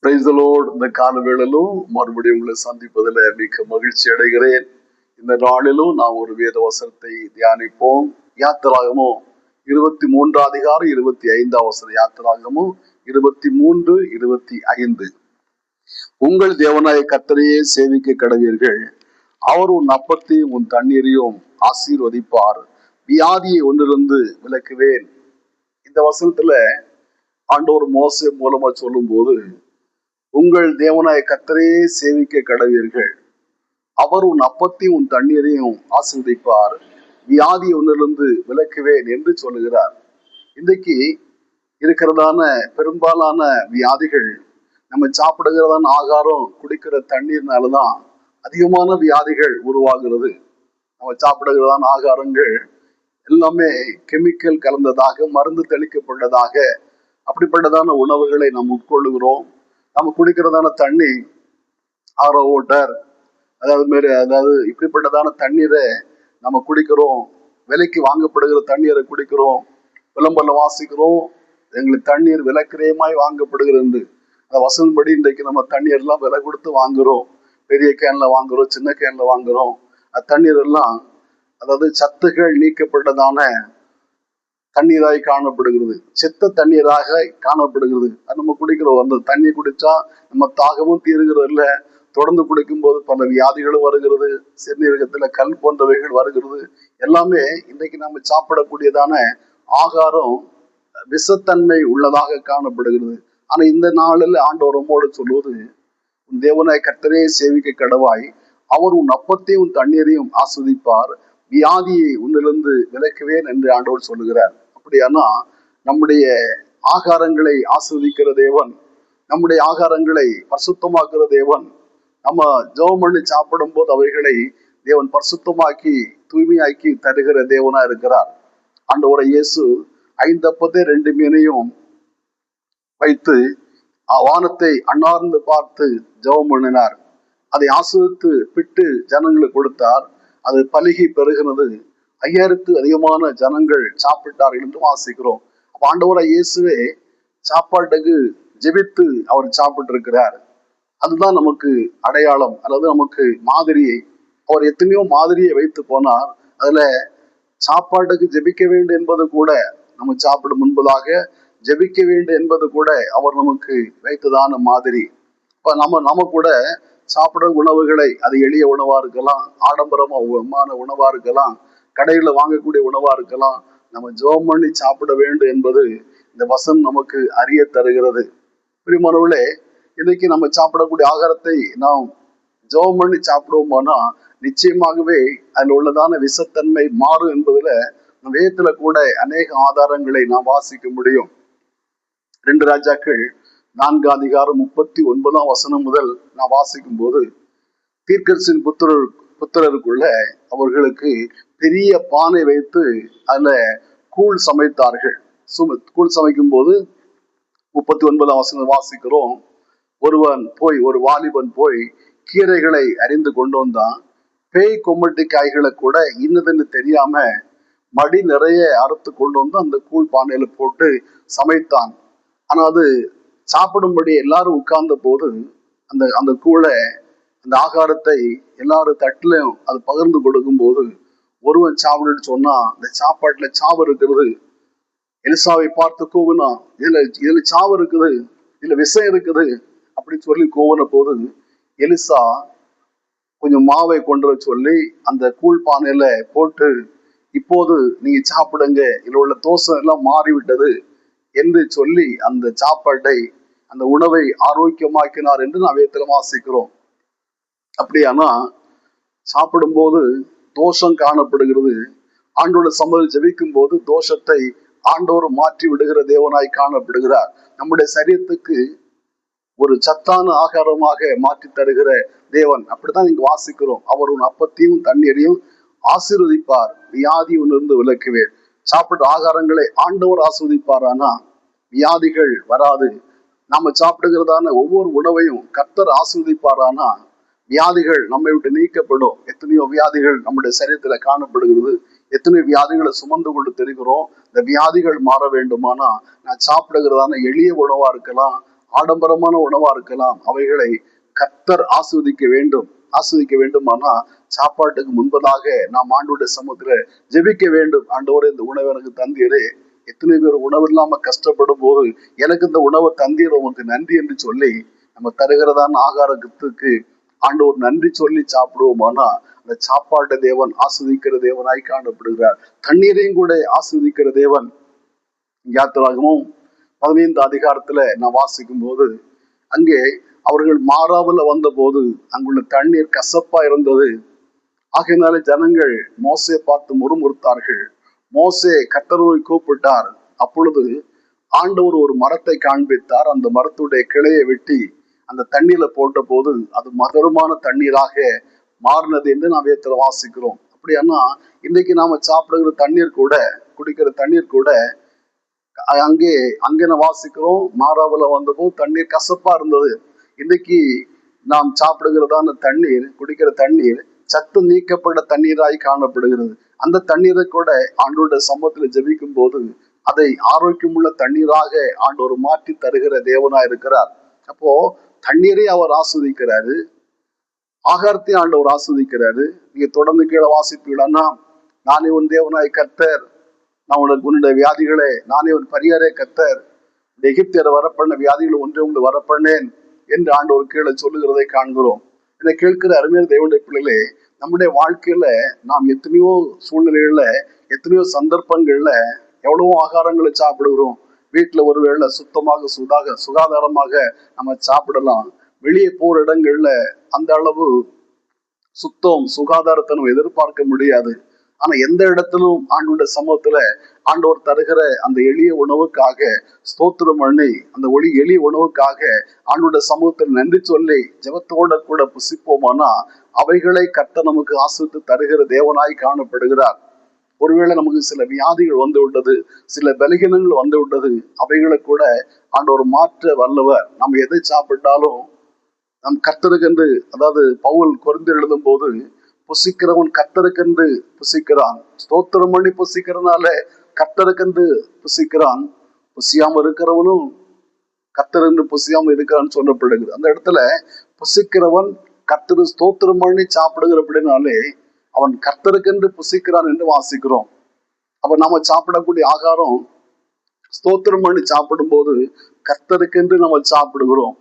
Praise the Lord. இந்த கால வேளையிலும் மறுபடியும் உங்களை சந்திப்பதில் மிக்க மகிழ்ச்சி அடைகிறேன். இந்த நாளிலும் நாம் ஒரு வேத வசனத்தை தியானிப்போம். யாத்திராகமம் 23 அதிகாரம் 25 வசனம். யாத்திராகமம் 23, 25. உங்கள் தேவனாய கர்த்தரையே சேவிக்க கடவீர்கள். அவர் உன் அப்பத்தையும் உன் தண்ணீரையும் ஆசீர்வதிப்பார். வியாதியை ஒன்றிலிருந்து விலக்குவேன். இந்த வசனத்துல ஆண்டவர் மோசே மூலமா சொல்லும் போது, உங்கள் தேவனாய கர்த்தரையே சேவிக்க கடவீர்கள். அவர் உன் அப்பத்தையும் உன் தண்ணீரையும் ஆசீர்வதிப்பார். வியாதி ஒன்றிலிருந்து விலக்குவேன் என்று சொல்லுகிறார். இன்றைக்கு இருக்கிறதான பெரும்பாலான வியாதிகள் நம்ம சாப்பிடுகிறதான ஆகாரம், குடிக்கிற தண்ணீர்னாலதான் அதிகமான வியாதிகள் உருவாகிறது. நம்ம சாப்பிடுகிறதான ஆகாரங்கள் எல்லாமே கெமிக்கல் கலந்ததாக, மருந்து தெளிக்கப்பட்டதாக, அப்படிப்பட்டதான உணவுகளை நாம் உட்கொள்ளுகிறோம். நம்ம குடிக்கிறதான தண்ணி ஆரோ வாட்டர், அதாவது இப்படிப்பட்டதான தண்ணீரை நம்ம குடிக்கிறோம். விலைக்கு வாங்கப்படுகிற தண்ணீரை குடிக்கிறோம். விளம்பரம் வாசிக்கிறோம், எங்களுக்கு தண்ணீர் விலைக்கிரயமாய் வாங்கப்படுகிறது. அந்த வசனப்படி இன்றைக்கு நம்ம தண்ணீர் எல்லாம் விலை கொடுத்து வாங்குறோம். பெரிய கேன்ல வாங்குறோம், சின்ன கேன்ல வாங்குறோம். அந்த தண்ணீர் எல்லாம் அதாவது சத்துகள் நீக்கப்பட்டதான தண்ணீராய் காணப்படுகிறது, செத்த தண்ணீராக காணப்படுகிறது. அது நம்ம குடிக்கிறோம். அந்த தண்ணி குடிச்சா நம்ம தாகமும் தீருகிறது இல்லை. தொடர்ந்து குடிக்கும் போது பல வியாதிகளும் வருகிறது. சிறுநீரகத்துல கல் போன்றவைகள் வருகிறது. எல்லாமே இன்றைக்கு நம்ம சாப்பிடக்கூடியதான ஆகாரம் விஷத்தன்மை உள்ளதாக காணப்படுகிறது. ஆனா இந்த நாளில் ஆண்டவர் நம்மோடு சொல்வது, உன் தேவனாய கர்த்தரையே சேவிக்க கடவாய். அவர் உன் அப்பத்தையும் உன் தண்ணீரையும் ஆஸ்வதிப்பார். வியாதியை உன்னிலிருந்து விலக்குவேன் என்று ஆண்டவர் சொல்லுகிறார். அப்படியானா நம்முடைய ஆகாரங்களை ஆஸ்வதிக்கிற தேவன், நம்முடைய ஆகாரங்களை பரிசுத்தமாக்குற தேவன். நம்ம ஜெபம் பண்ணி சாப்பிடும் போது அவைகளை தேவன் பரிசுத்தமாக்கி தூய்மையாக்கி தருகிற தேவனா இருக்கிறார். ஆண்டவரை இயேசு 5 அப்பத்தை 2 மீனையும் வைத்து வானத்தை அண்ணார்ந்து பார்த்து ஜெபம் பண்ணினார். அதை ஆஸ்வதித்து பிட்டு ஜனங்களுக்கு கொடுத்தார். அது பலுகி பெருகினது. 5000 அதிகமான ஜனங்கள் சாப்பிட்டார்கள் என்று வாசிக்கிறோம். அப்ப ஆண்டவராய் இயேசுவே சாப்பாட்டுக்கு ஜெபித்து அவர் சாப்பிட்டு இருக்கிறார். அதுதான் நமக்கு அடையாளம், அல்லது நமக்கு மாதிரியை. அவர் எத்தனையோ மாதிரியை வைத்து போனார். அதுல சாப்பாட்டுக்கு ஜெபிக்க வேண்டும் என்பது கூட, நம்ம சாப்பிடும் முன்பதாக ஜெபிக்க வேண்டும் என்பது கூட அவர் நமக்கு வைத்ததான மாதிரி. இப்ப நம்ம கூட சாப்பிடுற உணவுகளை, அது எளிய உணவா இருக்கலாம், ஆடம்பரமான உணவா இருக்கலாம், கடையில வாங்கக்கூடிய உணவா இருக்கலாம், நம்ம ஜெபம் பண்ணி சாப்பிட வேண்டும் என்பது இந்த வசனம் நமக்கு அறிய தருகிறது. பிரியமானவர்களே, இன்னைக்கு நம்ம சாப்பிடக்கூடிய ஆகாரத்தை நாம் ஜெபம் பண்ணி சாப்பிடுவோம்னா நிச்சயமாகவே அதில் உள்ளதான விஷத்தன்மை மாறும் என்பதுல வேதத்துல கூட அநேக ஆதாரங்களை நாம் வாசிக்க முடியும். 2 ராஜாக்கள் 4 அதிகாரம் 39 வசனம் முதல் நான் வாசிக்கும் போது, தீர்க்கதரிசியின் புத்திரருக்குள்ள அவர்களுக்கு பெரிய பானை வைத்து அதுல கூழ் சமைத்தார்கள். கூழ் சமைக்கும் போது 39 வசனம் வாசிக்கிறோம், ஒரு வாலிபன் போய் கீரைகளை அறிந்து கொண்டு வந்தான். பேய் கொம்மட்டி காய்களை கூட இன்னதுன்னு தெரியாம மடி நிறைய அறுத்து கொண்டு வந்து அந்த கூழ் பானையில போட்டு சமைத்தான். ஆனா அது சாப்பிடும்படி எல்லாரும் உட்கார்ந்த போது அந்த கூழை, அந்த ஆகாரத்தை எல்லாரும் தட்டிலையும் அது பகிர்ந்து கொடுக்கும் போது, ஒருவன் சாப்பிட்டு சொன்னா, இந்த சாப்பாட்டுல சாவு இருக்கிறது. எலிசாவை பார்த்து கூவுனா, இதுல சாவு இருக்குது, இதுல விஷம் இருக்குது அப்படின்னு சொல்லி கூவுன போது, எலிசா கொஞ்சம் மாவை கொண்டு வர சொல்லி அந்த கூழ் பானையில போட்டு, இப்போது நீங்க சாப்பிடுங்க, இதுல உள்ள தோசை எல்லாம் மாறிவிட்டது என்று சொல்லி அந்த சாப்பாட்டை, அந்த உணவை ஆரோக்கியமாக்கினார் என்று நாம் வேதத்துல வாசிக்கிறோம். அப்படியானா சாப்பிடும்போது தோஷம் காணப்படுகிறது. ஆண்டோட சம்மதம் ஜெபிக்கும் போது தோஷத்தை ஆண்டோர் மாற்றி விடுகிற தேவனாய் காணப்படுகிறார். நம்முடைய சரீரத்துக்கு ஒரு சத்தான ஆகாரமாக மாற்றி தருகிற தேவன். அப்படித்தான் இங்க வாசிக்கிறோம். அவர் உன் அப்பத்தையும் தண்ணீரையும் ஆசீர்வதிப்பார். வியாதி ஒன்றிருந்து விலக்குவேன். சாப்பிட்ட ஆகாரங்களை ஆண்டவர் ஆஸ்வதிப்பாரானா வியாதிகள் வராது. நாம சாப்பிடுகிறதான ஒவ்வொரு உணவையும் கர்த்தர் ஆஸ்வதிப்பாரானா வியாதிகள் நம்மை விட்டு நீக்கப்படும். எத்தனையோ வியாதிகள் நம்முடைய சரீரத்துல காணப்படுகிறது. எத்தனையோ வியாதிகளை சுமந்து கொண்டு தெரிகிறோம். இந்த வியாதிகள் மாற வேண்டுமானா நான் சாப்பிடுகிறதான எளிய உணவா இருக்கலாம், ஆடம்பரமான உணவா இருக்கலாம், அவைகளை கர்த்தர் ஆஸ்வதிக்க வேண்டுமானா சாப்பாட்டுக்கு முன்பதாக நாம் ஆண்டோட சமூகத்துல ஜெபிக்க வேண்டும். ஆண்டவரே, இந்த உணவு எனக்கு தந்தீரே. எத்தனை பேர் உணவு இல்லாம கஷ்டப்படும் போது எனக்கு இந்த உணவை தந்தீர், உமக்கு நன்றி என்று சொல்லி நம்ம தருகிறதான ஆகாரத்துக்கு ஆண்டவர் நன்றி சொல்லி சாப்பிடுவோமானா அந்த சாப்பாட்டை தேவன் ஆஸ்வதிக்கிற தேவனாய் காணப்படுகிறார். தண்ணீரையும் கூட ஆஸ்வதிக்கிற தேவன். யாத்திராகமும் 15 அதிகாரத்துல நான் வாசிக்கும் போது அங்கே அவர்கள் மாறாவல வந்த போது அங்குள்ள தண்ணீர் கசப்பா இருந்தது. ஆகையினாலே ஜனங்கள் மோசே பார்த்து முறுமுறுத்தார்கள். மோசே கர்த்தரை கூப்பிட்டார். அப்பொழுது ஆண்டவர் ஒரு மரத்தை காண்பித்தார். அந்த மரத்துடைய கிளையை வெட்டி அந்த தண்ணீர்ல போட்ட போது அது மதுரமான தண்ணீராக மாறினது என்று நாம் வேதத்துல வாசிக்கிறோம். அப்படியானா இன்னைக்கு நாம சாப்பிடுகிற தண்ணீர் கூட, குடிக்கிற தண்ணீர் கூட அங்கே நான் வாசிக்கிறோம், மாறாவல வந்தபோது தண்ணீர் கசப்பா இருந்தது. இன்னைக்கு நாம் சாப்பிடுகிறதான தண்ணீர், குடிக்கிற தண்ணீர் சத்து நீக்கப்பட்ட தண்ணீராய் காணப்படுகிறது. அந்த தண்ணீரை கூட ஆண்டோட சமூகத்துல ஜெபிக்கும் போது அதை ஆரோக்கியமுள்ள தண்ணீராக ஆண்டவர் மாற்றி தருகிற தேவனா இருக்கிறார். அப்போ தண்ணீரை அவர் ஆஸ்வதிக்கிறாரு, ஆகாரத்தையும் ஆண்டவர் ஆஸ்வதிக்கிறாரு. நீங்க தொடர்ந்து கீழே வாசிப்பீங்கன்னா, நானே உன் தேவனாய் கர்த்தர், நான் உன்னுடைய வியாதிகளை நானே உன் பரிகாரே கர்த்தர், எகிப்தியரை வரப்பண்ண வியாதிகளை ஒன்றே உங்களுக்கு வரப்பண்ணேன் என்று ஆண்டவர் கீழே சொல்லுகிறதை காண்கிறோம். இதை கேட்கிற அருமையான தேவனுடைய பிள்ளைகளே, நம்முடைய வாழ்க்கையில நாம் எத்தனையோ சூழ்நிலைகள்ல, எத்தனையோ சந்தர்ப்பங்கள்ல எவ்வளவோ ஆகாரங்களை சாப்பிடுகிறோம். வீட்டுல ஒருவேளை சுத்தமாக சுகாதாரமாக நம்ம சாப்பிடலாம். வெளியே போற இடங்கள்ல அந்த அளவு சுத்தம் சுகாதாரத்தை நம்ம எதிர்பார்க்க முடியாது. ஆனா எந்த இடத்திலும் ஆண்டோட சமூகத்துல ஆண்டவர் தருகிற அந்த எளிய உணவுக்காக ஸ்தோத்திரம் பண்ணி, அந்த எளிய உணவுக்காக ஆண்டோட சமூகத்தில் நன்றி சொல்லி ஜெபத்தோட கூட புசிப்போமானா அவைகளை கர்த்தர் நமக்கு ஆசிரித்து தருகிற தேவனாய் காணப்படுகிறார். ஒருவேளை நமக்கு சில வியாதிகள் வந்து விட்டது, சில பலகீனங்கள் வந்து விட்டது, அவைகளை கூட ஆண்டவர் மாற்ற வல்லவர். நம்ம எதை சாப்பிட்டாலும் நம் கர்த்தருக்கென்று, அதாவது பவுல் கொரிந்தியர் எழுதும் போது, புசிக்கிறவன் கர்த்தருக்கென்று புசிக்கிறான், ஸ்தோத்திரம் பண்ணி புசிக்கிறனால கர்த்தருக்கென்று புசிக்கிறான், புசியாம இருக்கிறவனும் கர்த்தரென்று புசியாம இருக்கிறான்னு சொல்லப்படுகிறது. அந்த இடத்துல புசிக்கிறவன் கர்த்தரு ஸ்தோத்திரம் பண்ணி சாப்பிடுகிற அப்படின்னாலே அவன் கர்த்தருக்கென்று புசிக்கிறான் என்று வாசிக்கிறோம். அப்ப நாம சாப்பிடக்கூடிய ஆகாரம் ஸ்தோத்திரம் பண்ணி சாப்பிடும் போது கர்த்தருக்கென்று நம்ம சாப்பிடுகிறோம்,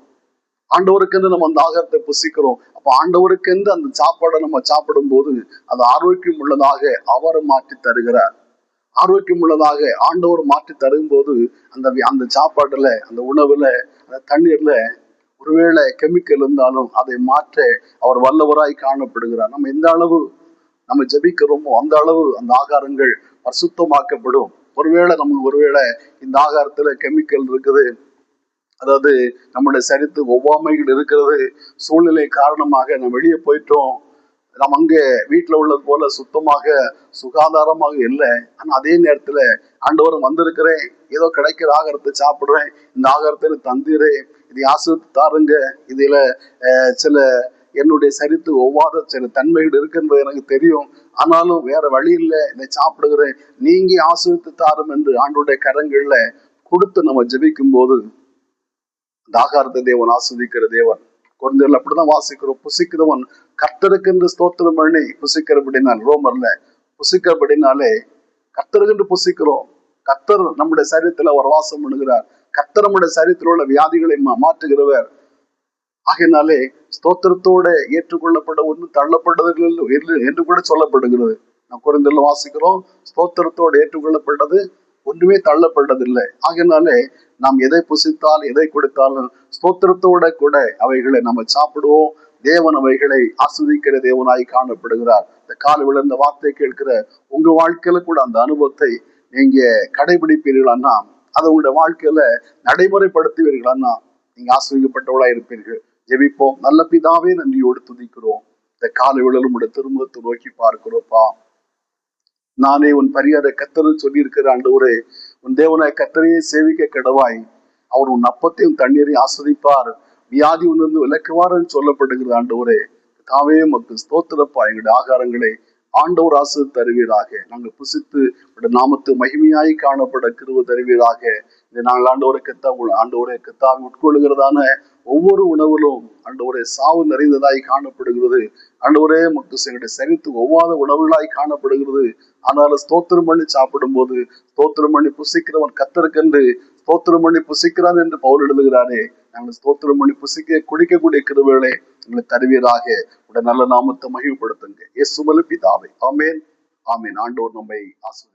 ஆண்டவருக்கென்று நம்ம அந்த ஆகாரத்தை புசிக்கிறோம். அப்ப ஆண்டவருக்கென்று அந்த சாப்பாடை நம்ம சாப்பிடும் போது அது ஆரோக்கியம் உள்ளதாக அவரை மாற்றி தருகிறார். ஆரோக்கியம் உள்ளதாக ஆண்டவர் மாற்றி தரும் போது அந்த சாப்பாட்டுல, அந்த உணவுல, அந்த தண்ணீர்ல ஒருவேளை கெமிக்கல் இருந்தாலும் அதை மாற்ற அவர் வல்லவராய் காணப்படுகிறார். நம்ம எந்த அளவு நம்ம ஜெபிக்கிறோமோ அந்த அளவு அந்த ஆகாரங்கள் பரிசுத்தமாக்கப்படும். ஒருவேளை இந்த ஆகாரத்துல கெமிக்கல் இருக்குது, அதாவது நம்முடைய சரித்து ஒவ்வாமைகள் இருக்கிறது, சூழ்நிலை காரணமாக நம்ம வெளியே போயிட்டோம், நம்ம அங்கே வீட்டுல உள்ளது போல சுத்தமாக சுகாதாரமாக இல்லை. ஆனா அதே நேரத்துல ஆண்டவரும் வந்திருக்கிறேன், ஏதோ கிடைக்கிற ஆகாரத்தை சாப்பிடுறேன், இந்த ஆகாரத்தை தந்தீரே, இதை ஆசிரித்து தாருங்க, இதுல சில என்னுடைய சரித்து ஒவ்வாத சில தன்மைகள் இருக்குன்னு எனக்கு தெரியும், ஆனாலும் வேற வழி இல்லை, இதை சாப்பிடுகிறேன், நீங்க ஆசிரித்து தாரும் என்று ஆண்டோடைய கரங்கள்ல கொடுத்து நம்ம ஜெபிக்கும் போது அந்த ஆகாரத்தை தேவன் ஆஸ்வதிக்கிற தேவன். கொரிந்தியர்ல அப்படிதான் வாசிக்கிறோம், புசிக்கிறவன் கர்த்தருக்கென்று ஸ்தோத்திரம் பண்ணி புசிக்கிறபடினால், ரோமர்ல புசிக்கிறபடினாலே கர்த்தருக்கென்று புசிக்கிறோம். கர்த்தர் நம்முடைய சரீரத்துல அவர் வாசம் பண்ணுகிறார், கர்த்தர் நம்முடைய சரீரத்தில் உள்ள வியாதிகளை மாற்றுகிறவர். ஆகையினாலே ஸ்தோத்திரத்தோட ஏற்றுக்கொள்ளப்பட ஒன்று தள்ளப்பட்டது என்று கூட சொல்லப்படுகிறது. நாம் கொரிந்தியர்ல வாசிக்கிறோம், ஸ்தோத்திரத்தோடு ஏற்றுக்கொள்ளப்பட்டது ஒன்றுமே தள்ளப்பட்டதில்லை. ஆகையினாலே நாம் எதை புசித்தால் எதை கொடுத்தாலும் ஸ்தோத்திரத்தோட கூட அவைகளை நம்ம சாப்பிடுவோம். தேவன் அவைகளை ஆஸ்வதிக்கிற தேவனாய் காணப்படுகிறார். இந்த கால விழுந்த வார்த்தை கேட்கிற உங்க வாழ்க்கையில கூட அந்த அனுபவத்தை நீங்க கடைபிடிப்பீர்களான்னா, அதை உங்களுடைய வாழ்க்கையில நடைமுறைப்படுத்துவீர்களான்னா நீங்க ஆஸ்வதிக்கப்பட்டவளா இருப்பீர்கள். ஜெபிப்போம். நல்ல பிதாவே, நன்றியோடு துதிக்கிறோம். இந்த கால விழலும் உடைய திருமுகத்தை நோக்கி பார்க்கிறோப்பா. நானே உன் பரிகார கர்த்தர் சொல்லி இருக்கிற ஆண்டவரே, உன் தேவனாய் கர்த்தரையே சேவிக்க கடவாய், அவர் உன் அப்பத்தையும் தண்ணீரையும் ஆஸ்வதிப்பார், வியாதி உணர்ந்து விளக்குவார் என்று சொல்லப்படுகிறது. ஆண்டவரே தாவே உமக்கு ஸ்தோத்திரப்பா. எங்களுடைய ஆகாரங்களை ஆண்டவர் ஆசை தருவீராக. நாங்கள் புசித்து நாமத்து மகிமையாய் காணப்பட கிருபை தருவீராக. இந்த நாங்கள் ஆண்டவரை கத்தாவை உட்கொள்ளுகிறதான ஒவ்வொரு உணவிலும் ஆண்டவரே சாவு நிறைந்ததாய் காணப்படுகிறது. ஆண்டவரே எங்களுடைய சரித்து ஒவ்வாத உணவுகளாய் காணப்படுகிறது. ஆனாலும் ஸ்தோத்திரம் பண்ணி சாப்பிடும் போது ஸ்தோத்திரம் பண்ணி புசிக்கிறவன் கத்தருக்கென்று ஸ்தோத்திரம் பண்ணி புசிக்கிறான் என்று பவுல் எழுதுகிறானே. நாங்கள் ஸ்தோத்திரம் பண்ணி குடிக்கக்கூடிய கிருபைகளை எங்களை தருவீராக. உடைய நல்ல நாமத்தை மகிமைப்படுத்துங்க. இயேசுவின் பிதாவே, ஆமென் ஆமென். ஆண்டவர் நம்மை ஆசீர்வதிப்பார்.